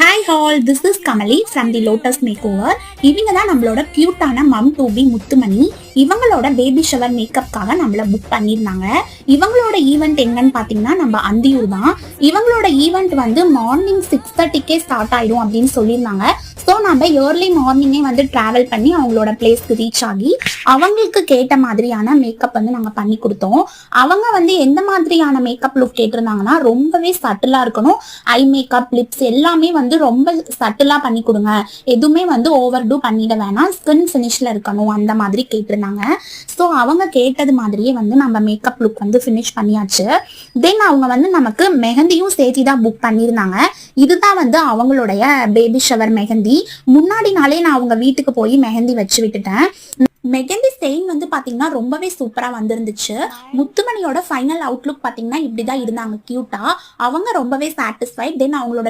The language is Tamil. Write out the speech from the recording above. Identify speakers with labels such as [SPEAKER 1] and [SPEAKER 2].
[SPEAKER 1] Hi all, this is Kamali from the Lotus Makeover. இவங்க தான் நம்மளோட கியூட்டான மம் டூபி முத்துமணி. இவங்களோட பேபி ஷவர் மேக்கப்காக நம்மள புக் பண்ணியிருந்தாங்க. இவங்களோட ஈவெண்ட் எங்கன்னு பார்த்தீங்கன்னா நம்ம அந்தியூர் தான். இவங்களோட ஈவெண்ட் வந்து மார்னிங் 6:30க்கே ஸ்டார்ட் ஆயிடும் அப்படின்னு சொல்லியிருந்தாங்க. ஸோ நம்ம ஏர்லி மார்னிங்கே வந்து ட்ராவல் பண்ணி அவங்களோட பிளேஸ்க்கு ரீச் ஆகி அவங்களுக்கு கேட்ட மாதிரியான மேக்கப் வந்து நாங்கள் பண்ணி கொடுத்தோம். அவங்க வந்து எந்த மாதிரியான மேக்கப் லுக் கேட்டிருந்தாங்கன்னா ரொம்பவே சட்டிலாக இருக்கணும். ஐ மேக்கப், லிப்ஸ் எல்லாமே வந்து ரொம்ப சட்டிலாக பண்ணி கொடுங்க, எதுவுமே வந்து ஓவர் டூ பண்ணிட வேணாம், ஸ்கின் ஃபினிஷில் இருக்கணும் அந்த மாதிரி கேட்டிருந்தாங்க. ஸோ அவங்க கேட்டது மாதிரியே வந்து நம்ம மேக்கப் லுக் வந்து ஃபினிஷ் பண்ணியாச்சு. தென் அவங்க வந்து நமக்கு மெஹந்தியும் சேர்த்து தான் புக் பண்ணியிருந்தாங்க. இதுதான் வந்து அவங்களுடைய பேபி ஷவர் மெஹந்தி. முன்னாடி நாளே நான் அவங்க வீட்டுக்கு போய் மெஹந்தி வச்சு விட்டுட்டேன். மெஹந்தி ஸ்டெயின் வந்து பாத்தீங்கன்னா ரொம்பவே சூப்பரா வந்திருந்துச்சு. முத்துமணியோட ஃபைனல் அவுட்லுக் பாத்தீங்கன்னா இப்படிதான் இருந்தாங்க, கியூட்டா. அவங்க ரொம்பவே சாட்டிஸ்ஃபைட். தென் அவங்களோட